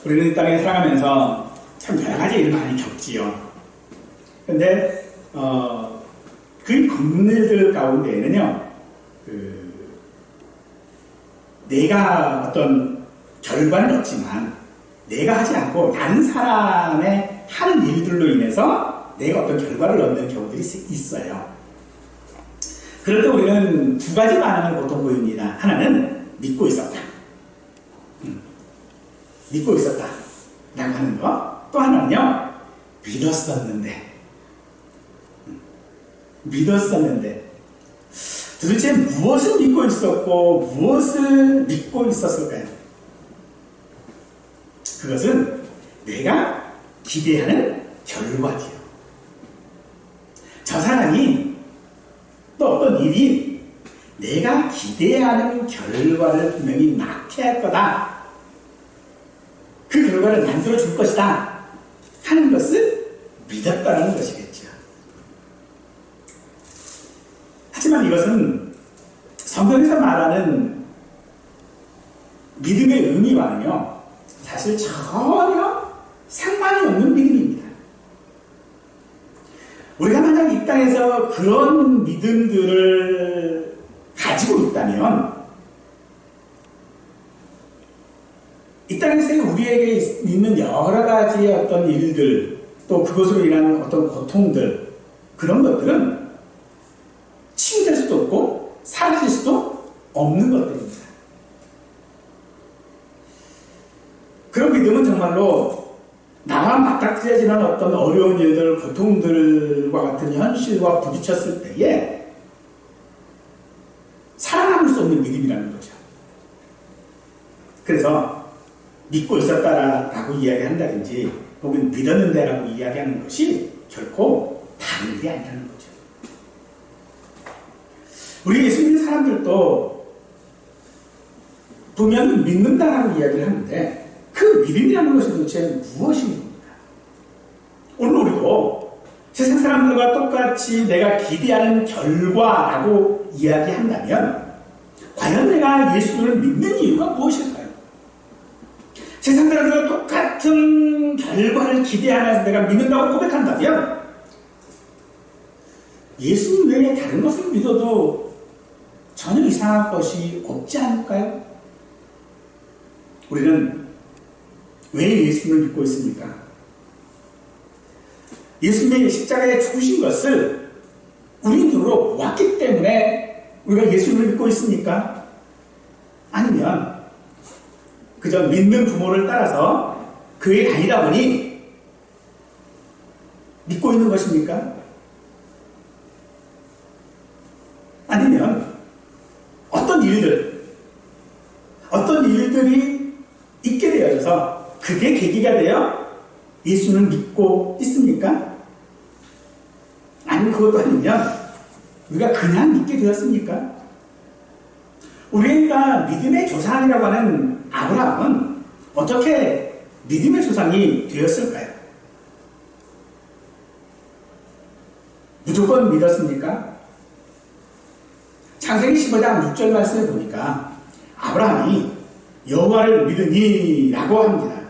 우리는 이 땅에 살아가면서 참 여러 가지 일을 많이 겪지요. 근데 그 겪는 일들 가운데에는요, 내가 어떤 결과는 없지만 내가 하지 않고 다른 사람의 하는 일들로 인해서 내가 어떤 결과를 얻는 경우들이 있어요. 그럴 때 우리는 두 가지 반응을 보통 보입니다. 하나는 믿고 있었다. 믿고 있었다. 라고 하는 거. 또 하나는요, 믿었었는데. 믿었었는데. 도대체 무엇을 믿고 있었고, 무엇을 믿고 있었을까요? 그것은 내가 기대하는 결과지요. 저 사람이 또 어떤 일이 내가 기대하는 결과를 분명히 낳게 할 거다. 그 결과를 만들어줄 것이다. 하는 것을 믿었다는 것이겠죠. 하지만 이것은 성경에서 말하는 믿음의 의미와는요, 사실 전혀 상관이 없는 믿음입니다. 우리가 만약 이 땅에서 그런 믿음들을 가지고 있다면, 이 땅에서 우리에게 있는 여러 가지의 어떤 일들, 또 그것으로 인한 어떤 고통들, 그런 것들은 치유될 수도 없고 사라질 수도 없는 것들입니다. 그런 믿음은 정말로 나와 맞닥뜨려지는 어떤 어려운 일들, 고통들과 같은 현실과 부딪혔을 때에 살아남을 수 없는 믿음이라는 거죠. 그래서 믿고 있었다라고 이야기한다든지 혹은 믿었는데라고 이야기하는 것이 결코 다른 일이 아니라는 거죠. 우리 예수 믿는 사람들도 분명히 믿는다라고 이야기를 하는데 그 믿음이라는 것이 도대체 무엇입니까? 오늘 우리도 세상 사람들과 똑같이 내가 기대하는 결과라고 이야기한다면 과연 내가 예수를 믿는 이유가 무엇일까요? 세상 사람들과 똑같은 결과를 기대하면서 내가 믿는다고 고백한다면 예수 외에 다른 것을 믿어도 전혀 이상한 것이 없지 않을까요? 우리는 왜 예수님을 믿고 있습니까? 예수님의 십자가에 죽으신 것을 우리 눈으로 보았기 때문에 우리가 예수님을 믿고 있습니까? 아니면 그저 믿는 부모를 따라서 교회에 다니다 보니 믿고 있는 것입니까? 아니면 어떤 일들이 있게 되어져서 그게 계기가 되어 예수님을 믿고 있습니까? 아니면 그것도 아니면 우리가 그냥 믿게 되었습니까? 우리가 믿음의 조상이라고 하는 아브라함은 어떻게 믿음의 조상이 되었을까요? 무조건 믿었습니까? 창세기 15장 6절 말씀에 보니까 아브라함이 여호와를 믿으니 라고 합니다.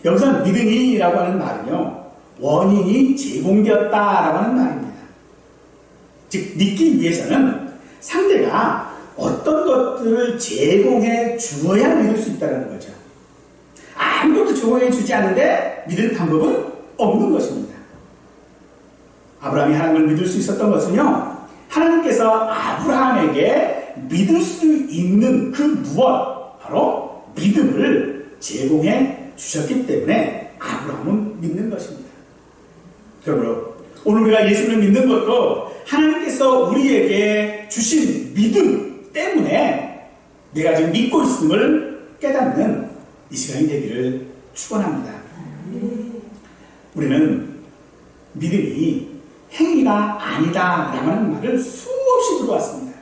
여기서 믿으니 라고 하는 말은요, 원인이 제공되었다 라고 하는 말입니다. 즉 믿기 위해서는 상대가 어떤 것들을 제공해 주어야 믿을 수 있다는 거죠. 아무것도 제공해 주지 않는데 믿을 방법은 없는 것입니다. 아브라함이 하나님을 믿을 수 있었던 것은요, 하나님께서 아브라함에게 믿을 수 있는 그 무엇, 바로 믿음을 제공해 주셨기 때문에 아브라함은 믿는 것입니다. 그러므로 오늘 우리가 예수를 믿는 것도 하나님께서 우리에게 주신 믿음 때문에 내가 지금 믿고 있음을 깨닫는 이 시간이 되기를 축원합니다. 우리는 믿음이 행위가 아니다 라고 하는 말을 수없이 들어왔습니다.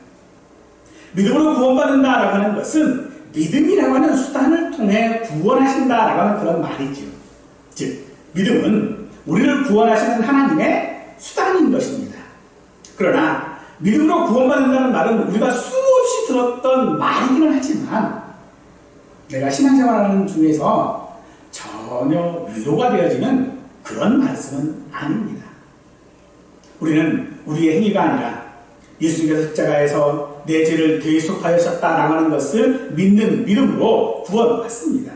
믿음으로 구원받는다 라고 하는 것은 믿음이라고 하는 수단을 통해 구원하신다 라고 하는 그런 말이죠. 즉 믿음은 우리를 구원하시는 하나님의 수단인 것입니다. 그러나 믿음으로 구원받는다는 말은 우리가 수없이 들었던 말이기는 하지만 내가 신앙생활하는 중에서 전혀 위로가 되어지는 그런 말씀은 아닙니다. 우리는 우리의 행위가 아니라 예수님께서 십자가에서 내 죄를 대속하셨다라고 하는 것을 믿는 믿음으로 구원받습니다.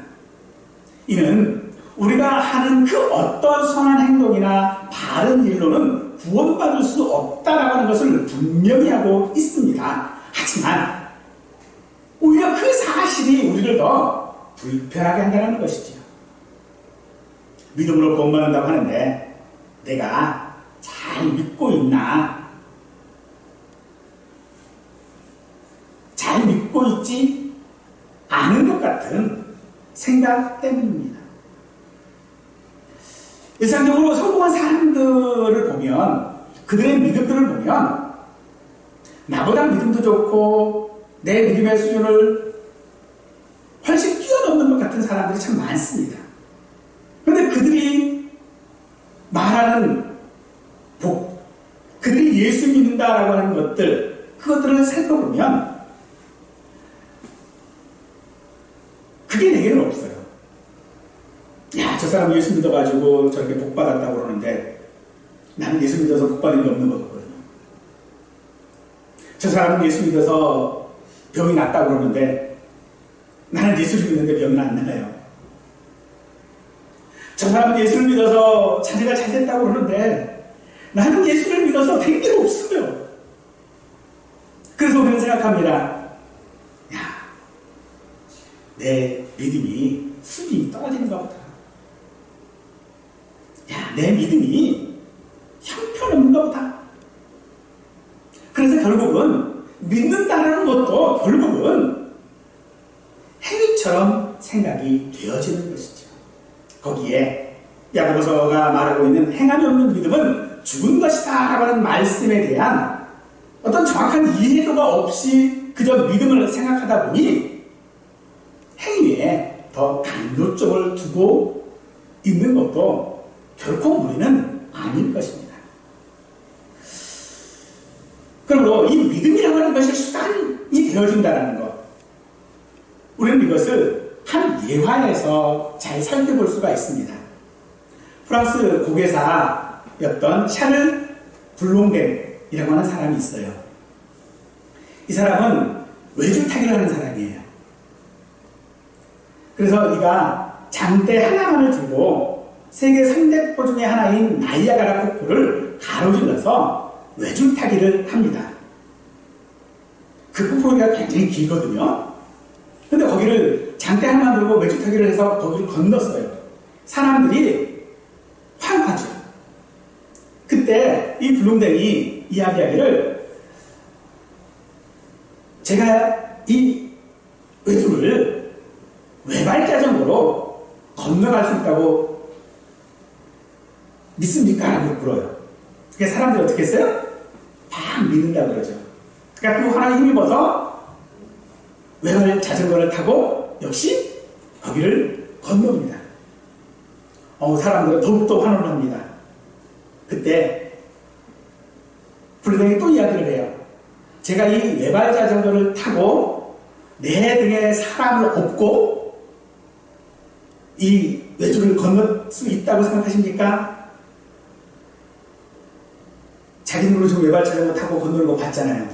이는 우리가 하는 그 어떤 선한 행동이나 바른 일로는 구원받을 수 없다라고 하는 것을 분명히 하고 있습니다. 하지만 오히려 그 사실이 우리를 더 불편하게 한다는 것이죠. 믿음으로 구원받는다고 하는데 내가 잘 믿고 있나? 잘 믿고 있지 않은 것 같은 생각 때문입니다. 일상적으로 성공한 사람들을 보면, 그들의 믿음들을 보면 나보다 믿음도 좋고 내 믿음의 수준을 훨씬 뛰어넘는 것 같은 사람들이 참 많습니다. 그런데 그들이 말하는 복, 그들이 예수 믿는다라고 하는 것들, 그것들을 살펴보면 그게 내게는 없어요. 야, 저 사람 예수 믿어가지고 저렇게 복 받았다고 그러는데 나는 예수 믿어서 복 받은 게 없는 것 같거든요. 저 사람은 예수 믿어서 병이 낫다고 그러는데 나는 예수를 믿는데 병은 안 나요. 저 사람은 예수를 믿어서 자녀가 잘 됐다고 그러는데 나는 예수를 믿어서 된 게 없어요. 그래서 우리는 생각합니다. 야, 내 믿음이 수준이 떨어지는가 보다. 야, 내 믿음이 형편없는가 보다. 그래서 결국은 믿는다는 것도 결국은 행위처럼 생각이 되어지는 것이죠. 거기에 야고보서가 말하고 있는 행함이 없는 믿음은 죽은 것이다 라고 하는 말씀에 대한 어떤 정확한 이해도가 없이 그저 믿음을 생각하다 보니 행위에 더 강조점을 두고 있는 것도 결코 무리는 아닐 것입니다. 그리고 이 믿음이라고 하는 것이 수단이 되어진다는 것, 우리는 이것을 한 예화에서 잘 살펴볼 수가 있습니다. 프랑스 고개사였던 샤를 블롱덴이라고 하는 사람이 있어요. 이 사람은 외줄타기를 하는 사람이에요. 그래서 이가 장대 하나만을 들고 세계 3대 폭포 중에 하나인 나이아가라 폭포를 가로질러서 외줄타기를 합니다. 그 폭포가 굉장히 길거든요. 근데 거기를 장대 하나만 들고 외줄타기를 해서 거기를 건넜어요. 사람들이 환하죠. 그때 이 블룸댕이 이야기하기를, 제가 이 외줄을 외발자전거로 건너갈 수 있다고 믿습니까? 라고 물어요. 그러니까 사람들이 어떻게 했어요? 막 믿는다고 그러죠. 그러니까 그 하나에 힘입어서 외발 자전거를 타고 역시 거기를 건넙니다. 사람들은 더욱더 환호를 합니다. 그때 블룸댕이 또 이야기를 해요. 제가 이 외발 자전거를 타고 내 등에 사람을 업고 이 외줄을 건널 수 있다고 생각하십니까? 자기 눈으로 지금 외발 자전거 타고 건너는 거 봤잖아요.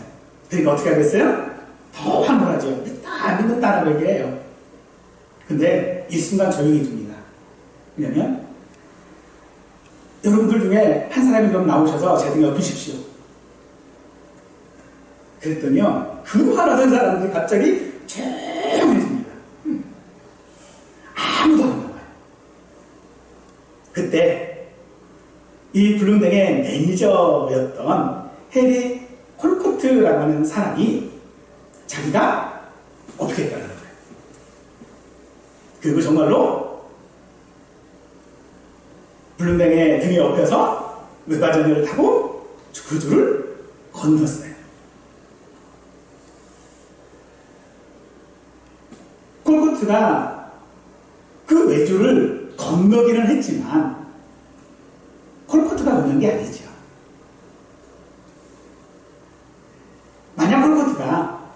그러니까 어떻게 하겠어요? 더 환호하죠. 믿는다라고 얘기해요. 근데 이 순간 조용히 둡니다. 왜냐면 여러분들 중에 한 사람이 그럼 나오셔서 제 등에 엎으십시오. 그랬더니요, 그 화나던 사람들이 갑자기 조용해집니다. 아무도 안 나와요. 그때 이 블룸댕의 매니저였던 해리 콜코트라고 하는 사람이 자기가 어떻게 했다는 거예요. 그리고 정말로 블룸댕의 등에 엎여서 외발자전거를 타고 그 줄을 건넜어요. 콜코트가 그 외줄을 건너기는 했지만 콜코트가 건넌 게 아니죠. 만약 콜코트가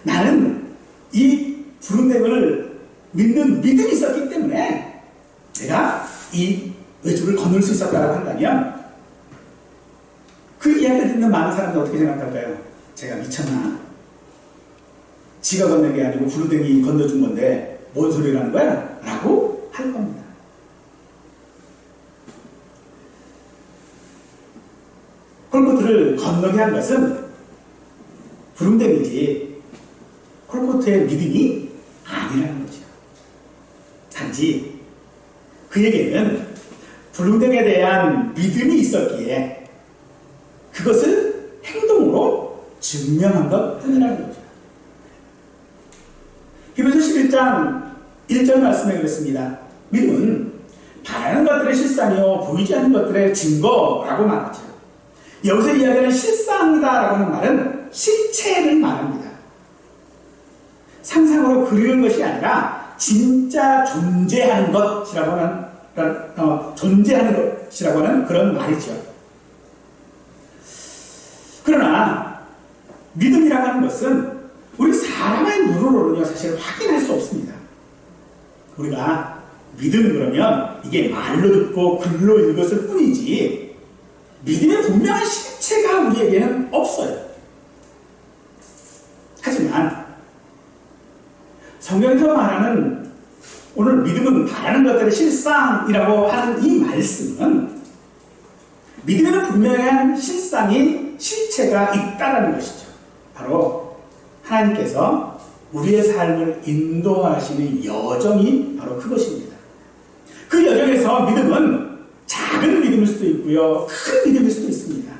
나는 이 블룸댕을 믿는 믿음이 있었기 때문에 이 외줄을 건널 수 있었다고 한다면 그 이야기를 듣는 많은 사람들은 어떻게 생각할까요? 제가 미쳤나? 지가 건넨 게 아니고 구르댕이 건너준 건데 뭔 소리를 하는 거야? 라고 할 겁니다. 콜코트를 건너게 한 것은 구름댕이지 콜코트의 믿음이 아니라는 거죠. 단지 그에게는 구름댕이에 대한 믿음이 있었기에 그것을 행동으로 증명한 것 뿐이라는 거죠. 히브리서 11장 1절 말씀에 그랬습니다. 믿음은 바라는 것들의 실상이요 보이지 않는 것들의 증거라고 말하죠. 여기서 이야기하는 실상이다라고 하는 말은 실체를 말합니다. 상상으로 그리는 것이 아니라 진짜 존재하는 것이라고 하는 그런 말이죠. 그러나 믿음이라고 하는 것은 우리 사람의 눈으로는요 사실 확인할 수 없습니다. 우리가 믿음 그러면 이게 말로 듣고 글로 읽었을 뿐이지 믿음의 분명한 실체가 우리에게는 없어요. 하지만 성경에서 말하는 오늘 믿음은 바라는 것들의 실상이라고 하는 이 말씀은 믿음에는 분명한 실체가 있다는 것이죠. 바로 하나님께서 우리의 삶을 인도하시는 여정이 바로 그것입니다. 그 여정에서 믿음은 작은 믿음일 수도 있고요, 큰 믿음일 수도 있습니다.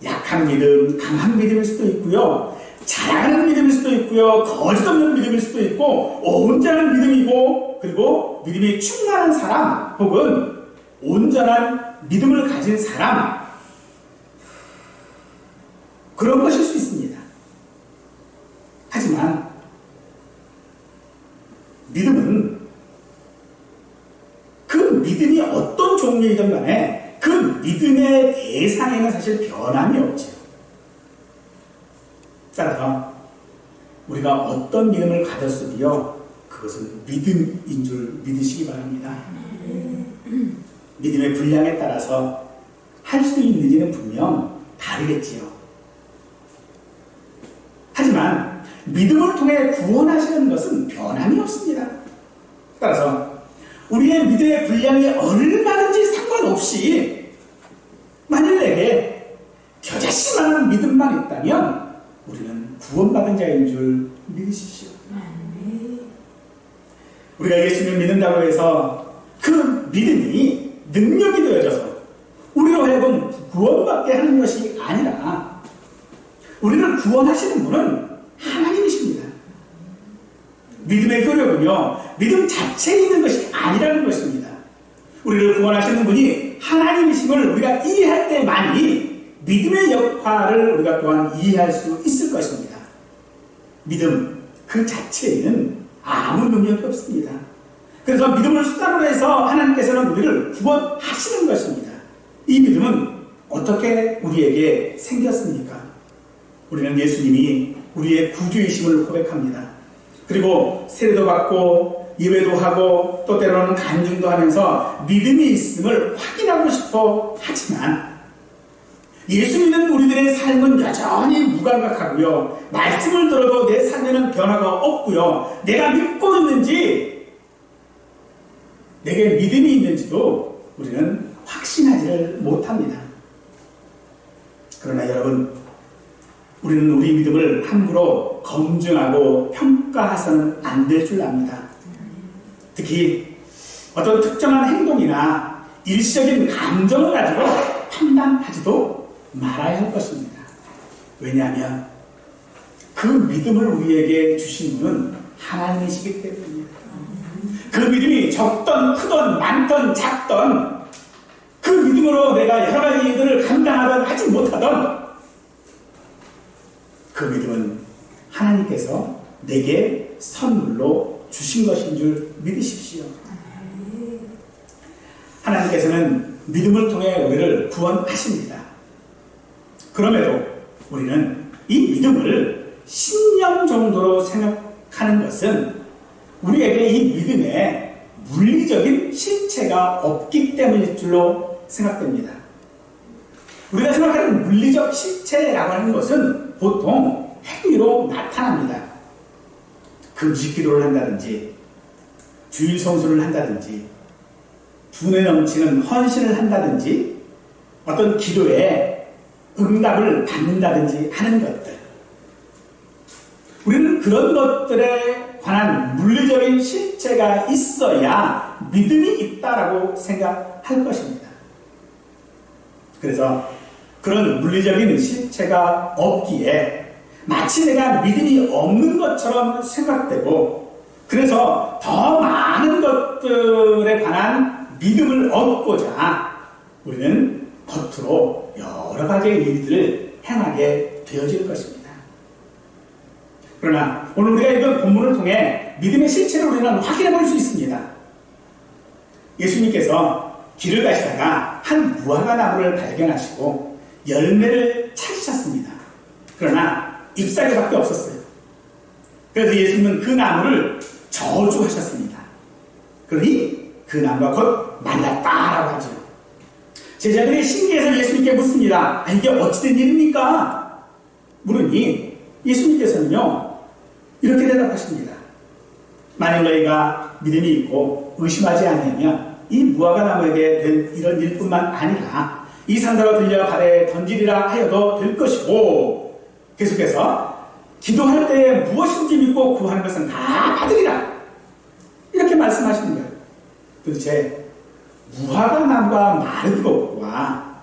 약한 믿음, 강한 믿음일 수도 있고요, 자랑하는 믿음일 수도 있고요, 거짓 없는 믿음일 수도 있고, 온전한 믿음이고, 그리고 믿음이 충만한 사람, 혹은 온전한 믿음을 가진 사람, 그런 것일 수 있습니다. 하지만 믿음은 그 믿음이 어떤 종류이든 간에 그 믿음의 대상에는 사실 변함이 없죠. 따라서 우리가 어떤 믿음을 가졌으며 그것은 믿음인 줄 믿으시기 바랍니다. 믿음의 분량에 따라서 할 수 있는지는 분명 다르겠지요. 하지만 믿음을 통해 구원하시는 것은 변함이 없습니다. 따라서 우리의 믿음의 분량이 얼마든지 상관없이 만일 내게 겨자씨만한 믿음만 있다면 우리는 구원받은 자인 줄 믿으십시오. 우리가 예수님을 믿는다고 해서 그 믿음이 능력이 되어져서 우리로 하여금 구원받게 하는 것이 아니라 우리를 구원하시는 분은 하나님이십니다. 믿음의 효력은요, 믿음 자체에 있는 것이 아니라는 것입니다. 우리를 구원하시는 분이 하나님이심을 우리가 이해할 때만이 믿음의 역할을 우리가 또한 이해할 수 있을 것입니다. 믿음 그 자체에는 아무 능력이 없습니다. 그래서 믿음을 수단으로 해서 하나님께서는 우리를 구원하시는 것입니다. 이 믿음은 어떻게 우리에게 생겼습니까? 우리는 예수님이 우리의 구주이심을 고백합니다. 그리고 세례도 받고 예배도 하고 또 때로는 간증도 하면서 믿음이 있음을 확인하고 싶어 하지만 예수 믿는 우리들의 삶은 여전히 무감각하고요. 말씀을 들어도 내 삶에는 변화가 없고요. 내가 믿고 있는지 내게 믿음이 있는지도 우리는 확신하지를 못합니다. 그러나 여러분, 우리는 우리 믿음을 함부로 검증하고 평가해서는 안 될 줄 압니다. 특히 어떤 특정한 행동이나 일시적인 감정을 가지고 판단하지도 말아야 할 것입니다. 왜냐하면 그 믿음을 우리에게 주신 분은 하나님이시기 때문입니다. 그 믿음이 적던 크던 많던 작던 그 믿음으로 내가 여러 가지 일들을 감당하든 하지 못하던 그 믿음은 하나님께서 내게 선물로 주신 것인 줄 믿으십시오. 하나님께서는 믿음을 통해 우리를 구원하십니다. 그럼에도 우리는 이 믿음을 신념 정도로 생각하는 것은 우리에게 이 믿음에 물리적인 실체가 없기 때문일 줄로 생각됩니다. 우리가 생각하는 물리적 실체라고 하는 것은 보통 행위로 나타납니다. 금식 기도를 한다든지, 주일 성수를 한다든지, 분에 넘치는 헌신을 한다든지, 어떤 기도에 응답을 받는다든지 하는 것들. 우리는 그런 것들에 관한 물리적인 실체가 있어야 믿음이 있다라고 생각할 것입니다. 그래서 그런 물리적인 실체가 없기에 마치 내가 믿음이 없는 것처럼 생각되고, 그래서 더 많은 것들에 관한 믿음을 얻고자 우리는 겉으로 여러 가지의 일들을 행하게 되어질 것입니다. 그러나 오늘 우리가 이번 본문을 통해 믿음의 실체를 우리는 확인해 볼 수 있습니다. 예수님께서 길을 가시다가 한 무화과 나무를 발견하시고 열매를 찾으셨습니다. 그러나 잎사귀밖에 없었어요. 그래서 예수님은 그 나무를 저주하셨습니다. 그러니 그 나무가 곧 말랐다라고 하죠. 제자들이 신기해서 예수님께 묻습니다. 이게 어찌된 일입니까? 물으니 예수님께서는요 이렇게 대답하십니다. 만일 너희가 믿음이 있고 의심하지 않으면 이 무화과 나무에게 된 이런 일뿐만 아니라 이 산다로 들려 바다에 던지리라 하여도 될 것이고, 계속해서 기도할 때에 무엇인지 믿고 구하는 것은 다 받으리라 이렇게 말씀하시는 거예요. 도대체 무화과 나무가 마른 것과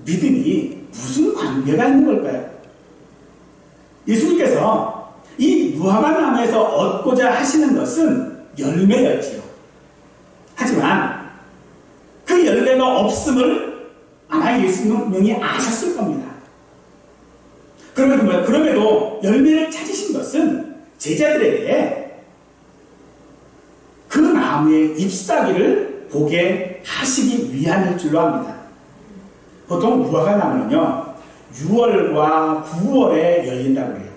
믿음이 무슨 관계가 있는 걸까요? 예수님께서 이 무화과 나무에서 얻고자 하시는 것은 열매였지요. 하지만 그 열매가 없음을 아마 예수님은 분명히 아셨을 겁니다. 그럼에도 열매를 찾으신 것은 제자들에게 그 나무의 잎사귀를 보게 하시기 위함일 줄로 압니다. 보통 무화과 나무는요 6월과 9월에 열린다고 해요.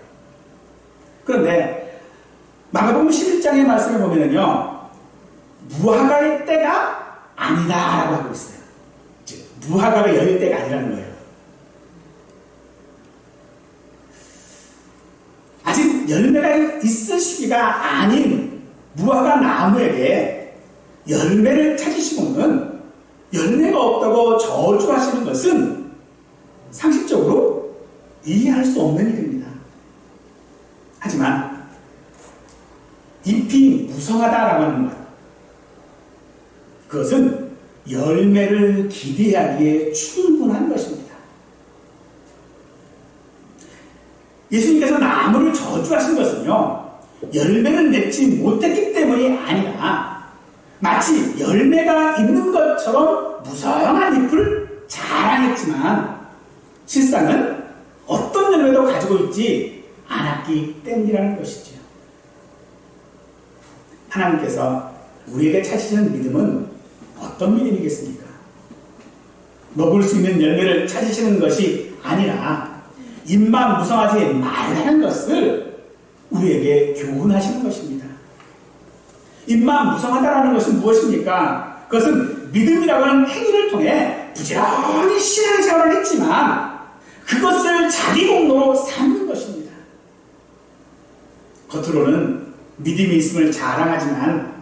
그런데 마가복음 11장의 말씀을 보면은요 무화과의 때가 아니다라고 하고 있어요. 즉 무화과가 열릴 때가 아니라는 거예요. 아직 열매가 있을 시기가 아닌 무화과 나무에게 열매를 찾으시고는 열매가 없다고 저주하시는 것은 상식적으로 이해할 수 없는 일입니다. 하지만 잎이 무성하다라고 하는 것, 그것은 열매를 기대하기에 충분한 것입니다. 예수님께서 나무를 저주하신 것은요 열매를 맺지 못했기 때문이 아니라 마치 열매가 있는 것처럼 무성한 잎을 자랑했지만 실상은 어떤 열매도 가지고 있지 않았기 때문이라는 것이죠. 하나님께서 우리에게 찾으시는 믿음은 어떤 믿음이겠습니까? 먹을 수 있는 열매를 찾으시는 것이 아니라 잎만 무성하지 말라는 것을 우리에게 교훈하시는 것입니다. 잎만 무성하다라는 것은 무엇입니까? 그것은 믿음이라고 하는 행위를 통해 부지런히 신앙생활을 했지만 그것을 자기 공로로 삼는 것입니다. 겉으로는 믿음이 있음을 자랑하지만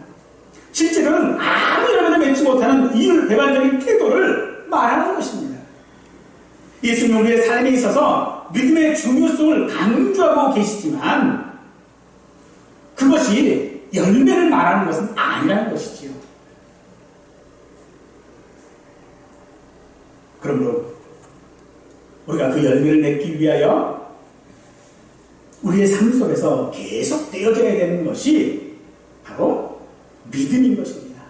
실제로는 아무 열매도 맺지 못하는 이율배반적인 태도를 말하는 것입니다. 예수님은 우리의 삶에 있어서 믿음의 중요성을 강조하고 계시지만 그것이 열매를 말하는 것은 아니라는 것이지요. 그러므로 우리가 그 열매를 맺기 위하여 우리의 삶 속에서 계속 되어져야 되는 것이 바로 믿음인 것입니다.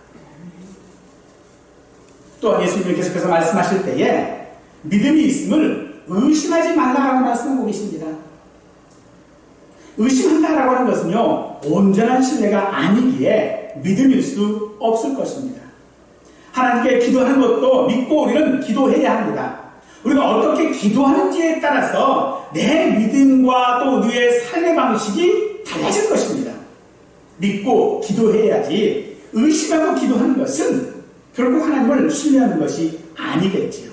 또한 예수님이 계속해서 말씀하실 때에 믿음이 있음을 의심하지 말라라고 말씀하고 계십니다. 의심한다라고 하는 것은요 온전한 신뢰가 아니기에 믿음일 수 없을 것입니다. 하나님께 기도하는 것도 믿고 우리는 기도해야 합니다. 우리가 어떻게 기도하는지에 따라서 내 믿음과 또 우리의 삶의 방식이 달라질 것입니다. 믿고 기도해야지 의심하고 기도하는 것은 결국 하나님을 신뢰하는 것이 아니겠지요.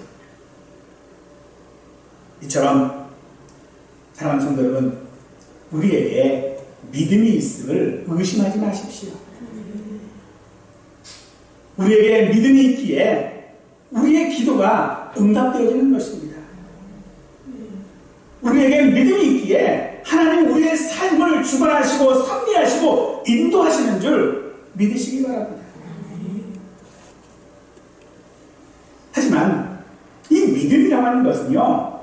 이처럼 사랑하는 성도 여러분, 우리에게 믿음이 있음을 의심하지 마십시오. 우리에게 믿음이 있기에 우리의 기도가 응답되어지는 것입니다. 우리에게 믿음이 있기에 하나님 우리의 삶을 주관하시고 섭리하시고 인도하시는 줄 믿으시기 바랍니다. 하지만 이 믿음이라고 하는 것은요,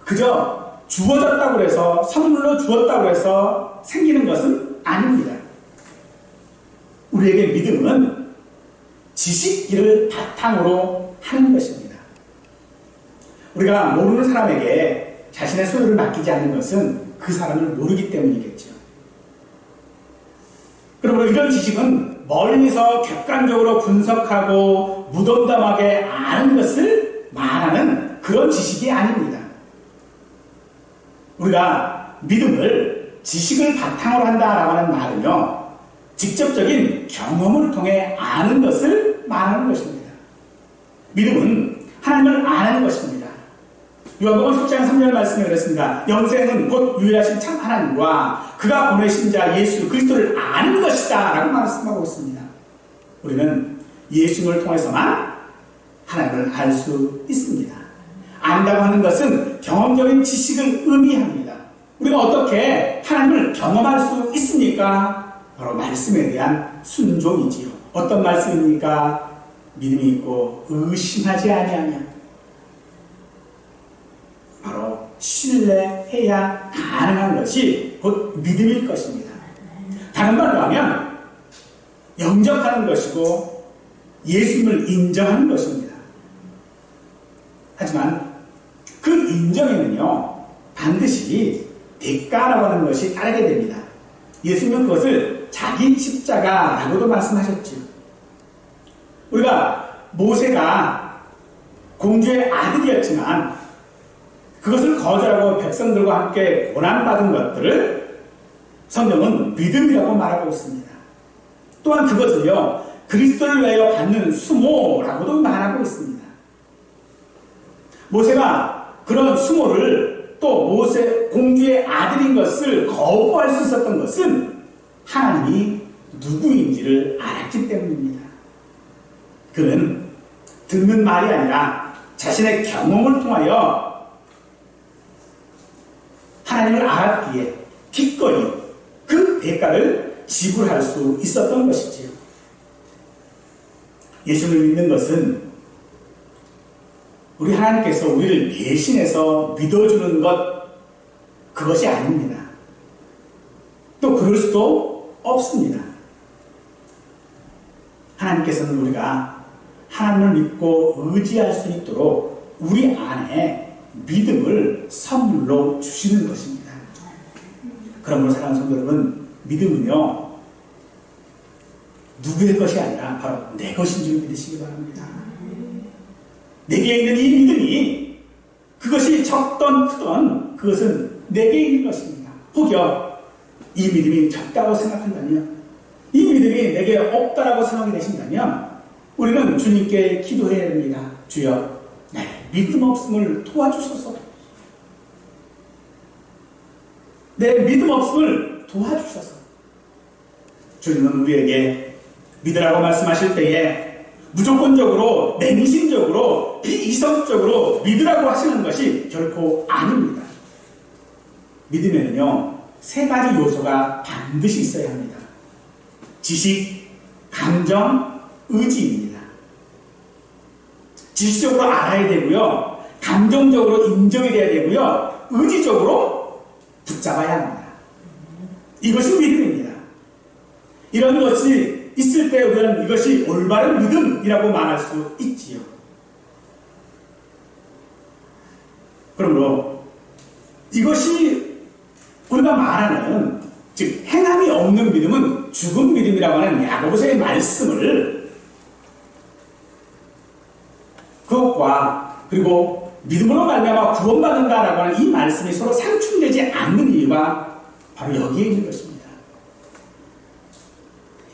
그저 주어졌다고 해서, 선물로 주었다고 해서 생기는 것은 아닙니다. 우리에게 믿음은 지식기를 바탕으로 하는 것입니다. 우리가 모르는 사람에게 자신의 소유를 맡기지 않는 것은 그 사람을 모르기 때문이겠죠. 그러므로 이런 지식은 멀리서 객관적으로 분석하고 무덤덤하게 아는 것을 말하는 그런 지식이 아닙니다. 우리가 믿음을 지식을 바탕으로 한다라고 하는 말은요, 직접적인 경험을 통해 아는 것을 말하는 것입니다. 믿음은 하나님을 아는 것입니다. 요한복음 10장 3절 말씀에 그랬습니다. 영생은 곧 유일하신 참 하나님과 그가 보내신 자 예수 그리스도를 아는 것이다 라고 말씀하고 있습니다. 우리는 예수님을 통해서만 하나님을 알 수 있습니다. 안다고 하는 것은 경험적인 지식을 의미합니다. 우리가 어떻게 하나님을 경험할 수 있습니까? 바로 말씀에 대한 순종이지요. 어떤 말씀입니까? 믿음이 있고 의심하지 아니하면 바로 신뢰해야 가능한 것이 곧 믿음일 것입니다. 다른 말로 하면 영접하는 것이고 예수님을 인정하는 것입니다. 하지만 그 인정에는요, 반드시 대가라고 하는 것이 따르게 됩니다. 예수님은 그것을 자기 십자가라고도 말씀하셨죠. 우리가 모세가 공주의 아들이었지만 그것을 거절하고 백성들과 함께 고난받은 것들을 성경은 믿음이라고 말하고 있습니다. 또한 그것을요, 그리스도를 위하여 받는 수모라고도 말하고 있습니다. 모세가 그런 수모를 또 모세 공주의 아들인 것을 거부할 수 있었던 것은 하나님이 누구인지를 알았기 때문입니다. 그는 듣는 말이 아니라 자신의 경험을 통하여 하나님을 알았기에 기꺼이 그 대가를 지불할 수 있었던 것이지요. 예수를 믿는 것은 우리 하나님께서 우리를 대신해서 믿어주는 것, 그것이 아닙니다. 또 그럴 수도 없습니다. 하나님께서는 우리가 하나님을 믿고 의지할 수 있도록 우리 안에 믿음을 선물로 주시는 것입니다. 그러므로 사랑하는 성도 여러분, 믿음은요, 누구의 것이 아니라 바로 내 것인 줄 믿으시기 바랍니다. 내게 있는 이 믿음이 그것이 적던 크던 그것은 내게 있는 것입니다. 혹여 이 믿음이 적다고 생각한다면, 이 믿음이 내게 없다라고 생각이 되신다면 우리는 주님께 기도해야 됩니다. 주여, 내 믿음 없음을 도와주소서. 내 믿음 없음을 도와주셔서. 주님은 우리에게 믿으라고 말씀하실 때에 무조건적으로, 맹신적으로, 비이성적으로 믿으라고 하시는 것이 결코 아닙니다. 믿음에는요, 세 가지 요소가 반드시 있어야 합니다. 지식, 감정, 의지입니다. 지식적으로 알아야 되고요, 감정적으로 인정이 돼야 되고요, 의지적으로 붙잡아야 합니다. 이것이 믿음입니다. 이런 것이 있을 때 우리는 이것이 올바른 믿음이라고 말할 수 있지요. 그러므로 이것이 우리가 말하는, 즉 행함이 없는 믿음은 죽은 믿음이라고 하는 야고보서의 말씀을, 그것과 그리고 믿음으로 말미암아 구원받는다라고 하는 이 말씀이 서로 상충되지 않는 이유가 바로 여기에 있는 것입니다.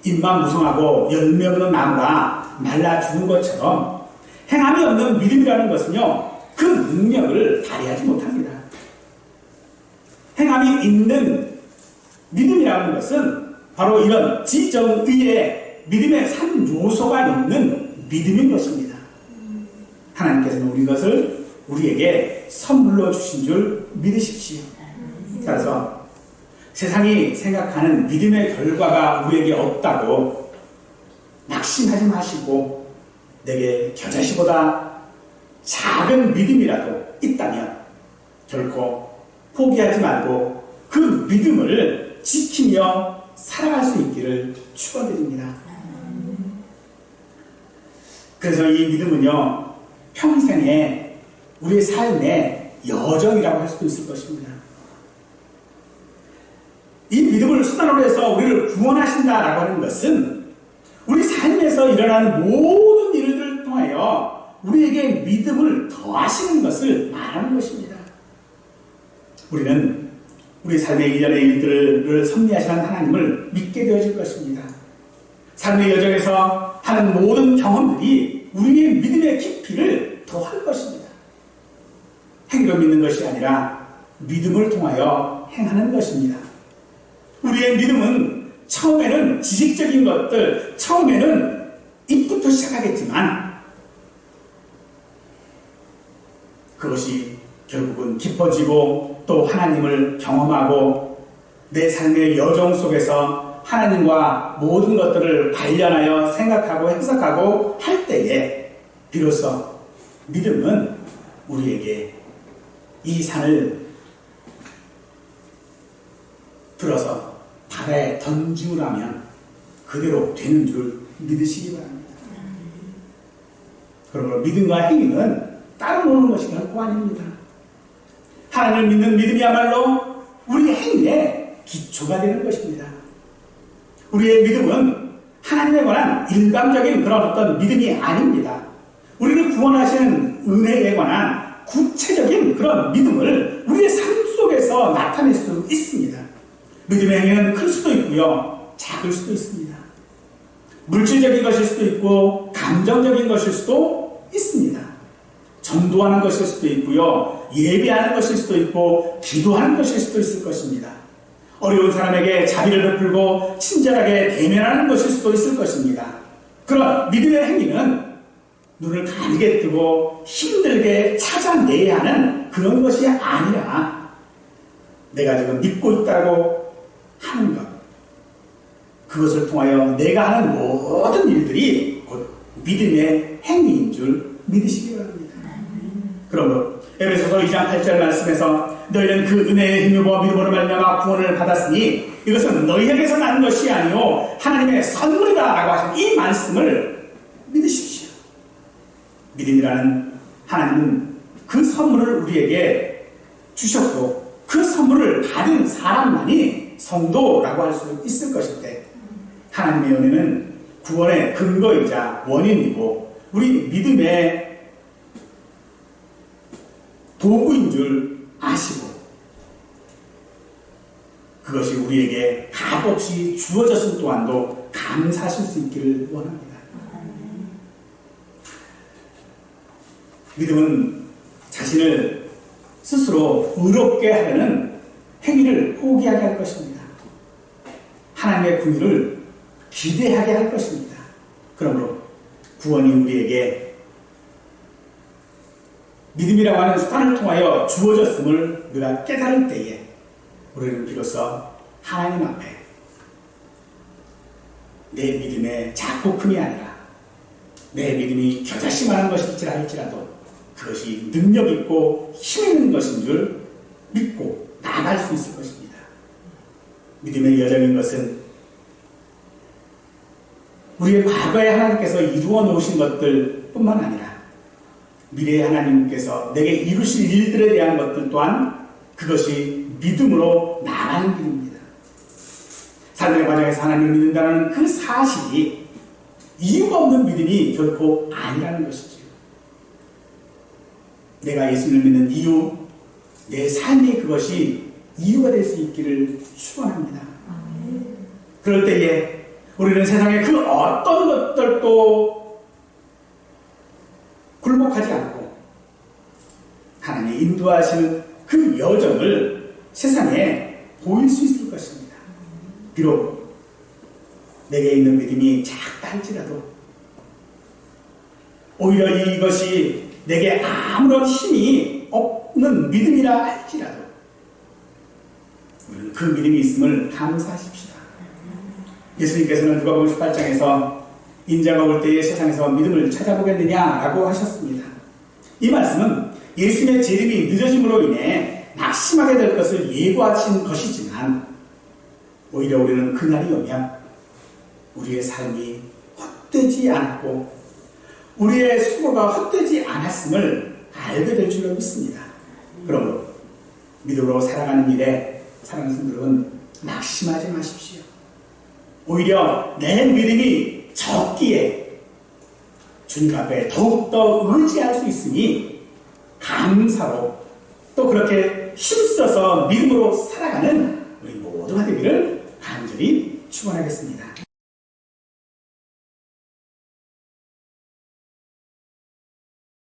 잎만 무성하고 열매 없는 나무가 말라 죽은 것처럼 행함이 없는 믿음이라는 것은요, 그 능력을 발휘하지 못합니다. 행함이 있는 믿음이라는 것은 바로 이런 지정의의 믿음의 3요소가 있는 믿음인 것입니다. 하나님께서는 우리 것을 우리에게 선물로 주신 줄 믿으십시오. 따라서 세상이 생각하는 믿음의 결과가 우리에게 없다고 낙심하지 마시고, 내게 겨자씨보다 작은 믿음이라도 있다면 결코 포기하지 말고 그 믿음을 지키며 살아갈 수 있기를 축원드립니다. 그래서 이 믿음은요, 평생의 우리의 삶의 여정이라고 할 수도 있을 것입니다. 이 믿음을 수단으로 해서 우리를 구원하신다라고 하는 것은 우리 삶에서 일어나는 모든 일들을 통하여 우리에게 믿음을 더하시는 것을 말하는 것입니다. 우리는 우리 삶의 일련의 일들을 섭리하시는 하나님을 믿게 되어질 것입니다. 삶의 여정에서 하는 모든 경험들이 우리의 믿음의 깊이를 더할 것입니다. 행위로 믿는 것이 아니라 믿음을 통하여 행하는 것입니다. 우리의 믿음은 처음에는 지식적인 것들, 처음에는 입부터 시작하겠지만 그것이 결국은 깊어지고 또 하나님을 경험하고 내 삶의 여정 속에서 하나님과 모든 것들을 관련하여 생각하고 해석하고 할 때에 비로소 믿음은 우리에게 이 산을 들어서 바다에 던지우라면 그대로 되는 줄 믿으시기 바랍니다. 그러므로 믿음과 행위는 따로 노는 것이 결코 아닙니다. 하나님을 믿는 믿음이야말로 우리의 행위의 기초가 되는 것입니다. 우리의 믿음은 하나님에 관한 일방적인 그런 어떤 믿음이 아닙니다. 우리를 구원하시는 은혜에 관한 구체적인 그런 믿음을 우리의 삶 속에서 나타낼 수 있습니다. 믿음의 행위는 클 수도 있고요, 작을 수도 있습니다. 물질적인 것일 수도 있고 감정적인 것일 수도 있습니다. 전도하는 것일 수도 있고요, 예배하는 것일 수도 있고 기도하는 것일 수도 있을 것입니다. 어려운 사람에게 자비를 베풀고 친절하게 대면하는 것일 수도 있을 것입니다. 그런 믿음의 행위는 눈을 가리게 뜨고 힘들게 찾아내야 하는 그런 것이 아니라 내가 지금 믿고 있다고 하는 것, 그것을 통하여 내가 하는 모든 일들이 곧 믿음의 행위인 줄 믿으시기 바랍니다. 그러므로 에베소서 2장 8절 말씀에서 너희는 그 은혜의 힘입어 믿음으로 말미암아 구원을 받았으니 이것은 너희에게서 난 것이 아니요 하나님의 선물이다 라고 하신 이 말씀을 믿으십시오. 믿음이라는 하나님은 그 선물을 우리에게 주셨고 그 선물을 받은 사람만이 성도라고 할 수 있을 것인데, 하나님의 은혜는 구원의 근거이자 원인이고 우리 믿음의 도구인 줄 아시고 그것이 우리에게 값없이 주어졌을 또한도 감사하실 수 있기를 원합니다. 믿음은 자신을 스스로 의롭게 하려는 행위를 포기하게 할 것입니다. 하나님의 긍휼을 기대하게 할 것입니다. 그러므로 구원이 우리에게 믿음이라고 하는 수단을 통하여 주어졌음을 우리가 깨달을 때에 우리는 비로소 하나님 앞에 내 믿음의 작고 큼이 아니라 내 믿음이 겨자씨만한 것일지라 할지라도 그것이 능력 있고 힘 있는 것인 줄 믿고 나아갈 수 있을 것입니다. 믿음의 여정인 것은 우리의 과거에 하나님께서 이루어 놓으신 것들 뿐만 아니라 미래의 하나님께서 내게 이루실 일들에 대한 것들 또한 그것이 믿음으로 나아가는 길입니다. 삶의 과정에서 하나님을 믿는다는 그 사실이 이유가 없는 믿음이 결코 아니라는 것이죠. 내가 예수를 믿는 이유, 내 삶이 그것이 이유가 될 수 있기를 축원합니다. 그럴 때에 우리는 세상의 그 어떤 것들도 굴복하지 않고 하나님의 인도하시는 그 여정을 세상에 보일 수 있을 것입니다. 비록 내게 있는 믿음이 작다 할지라도 오히려 이것이 내게 아무런 힘이 없는 믿음이라 할지라도 우리는 그 믿음이 있음을 감사하십시다. 예수님께서는 누가복음 18장에서 인자가 올 때에 세상에서 믿음을 찾아보겠느냐라고 하셨습니다. 이 말씀은 예수님의 재림이 늦어짐으로 인해 낙심하게 될 것을 예고하신 것이지만 오히려 우리는 그날이 오면 우리의 삶이 헛되지 않았고 우리의 수고가 헛되지 않았음을 알게 될 줄로 믿습니다. 그러므로 믿음으로 살아가는 일에 사랑하는 성도들은 낙심하지 마십시오. 오히려 내 믿음이 적기에 주님 앞에 더욱더 의지할 수 있으니 감사로 또 그렇게 힘써서 믿음으로 살아가는 우리 모두가 되기를 간절히 축원하겠습니다.